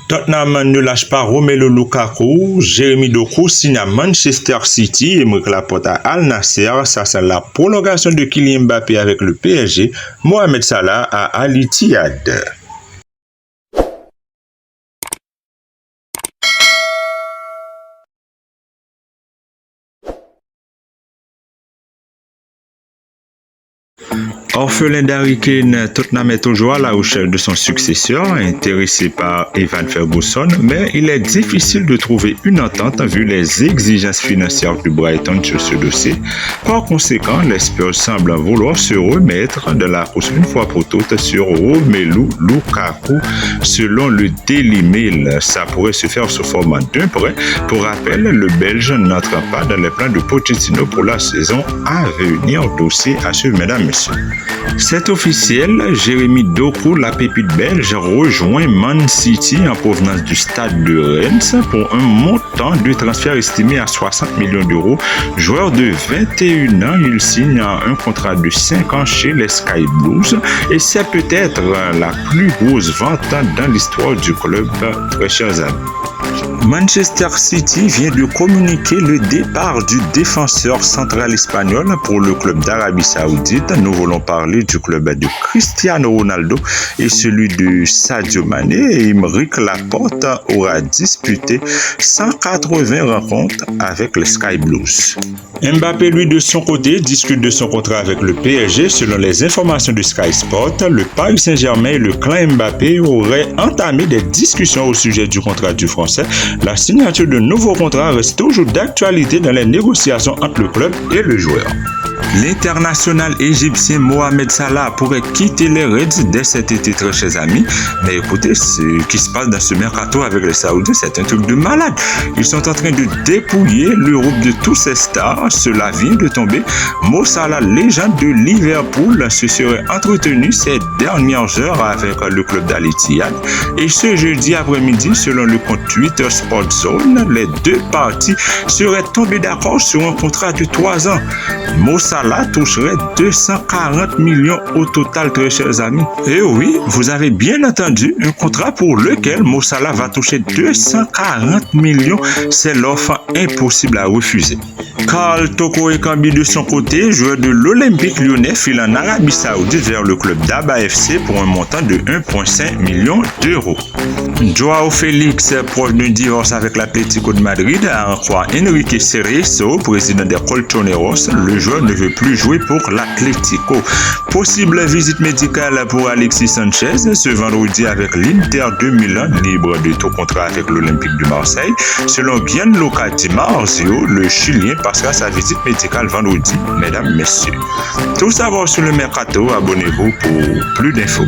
Tottenham ne lâche pas Romelu Lukaku. Jérémy Doku signe à Manchester City et marque la porte à Al Nassr. Ça, c'est la prolongation de Kylian Mbappé avec le PSG. Mohamed Salah à Al Ittihad. Orphelin d'Harry Kane, Tottenham est toujours à la recherche de son successeur, intéressé par Evan Ferguson, mais il est difficile de trouver une entente vu les exigences financières du Brighton sur ce dossier. Par conséquent, les Spurs semblent vouloir se remettre de la course une fois pour toutes sur Romelu Lukaku. Selon le Daily Mail, ça pourrait se faire sous format d'un prêt. Pour rappel, le Belge n'entre pas dans les plans de Pochettino pour la saison à venir. Dossier à suivre, mesdames et messieurs. C'est officiel, Jérémy Doku, la pépite belge, rejoint Man City en provenance du stade de Rennes pour un montant de transfert estimé à 60 millions d'euros. Joueur de 21 ans, il signe un contrat de 5 ans chez les Sky Blues et c'est peut-être la plus grosse vente dans l'histoire du club, très chers amis. Manchester City vient de communiquer le départ du défenseur central espagnol pour le club d'Arabie Saoudite. Nous voulons parler du club de Cristiano Ronaldo et celui de Sadio Mané. Aymeric Laporte aura disputé 180 rencontres avec les Sky Blues. Mbappé, lui, de son côté, discute de son contrat avec le PSG. Selon les informations de Sky Sport, le Paris Saint-Germain et le clan Mbappé auraient entamé des discussions au sujet du contrat du Français. La signature de nouveaux contrats reste toujours d'actualité dans les négociations entre le club et le joueur. L'international égyptien Mohamed Salah pourrait quitter les Reds dès cet été, très chers amis. Mais écoutez, ce qui se passe dans ce mercato avec les Saoudiens, c'est un truc de malade. Ils sont en train de dépouiller l'Europe de tous ses stars. Cela vient de tomber. Mo Salah, légende de Liverpool, se serait entretenu ces dernières heures avec le club d'Al Ittihad. Et ce jeudi après-midi, selon le compte Twitter Sport Zone, les deux parties seraient tombées d'accord sur un contrat de 3 ans. Mo Salah toucherait 240 millions au total, très chers amis. Et oui, vous avez bien entendu, un contrat pour lequel Mo Salah va toucher 240 millions, c'est l'offre impossible à refuser. Karl Toko Ekambi, de son côté, joueur de l'Olympique Lyonnais, file en Arabie Saoudite vers le club d'Aba FC pour un montant de 1,5 million d'euros. Joao Félix, proche d'un divorce avec l'Atlético de Madrid, à en croire Enrique Cerezo, président des Colchoneros, le joueur ne veut plus jouer pour l'Atlético. Possible visite médicale pour Alexis Sanchez ce vendredi avec l'Inter de Milan, libre de tout contrat avec l'Olympique de Marseille. Selon Gianluca Di Marzio, le Chilien passera sa visite médicale vendredi. Mesdames, messieurs, tout savoir sur le mercato, abonnez-vous pour plus d'infos.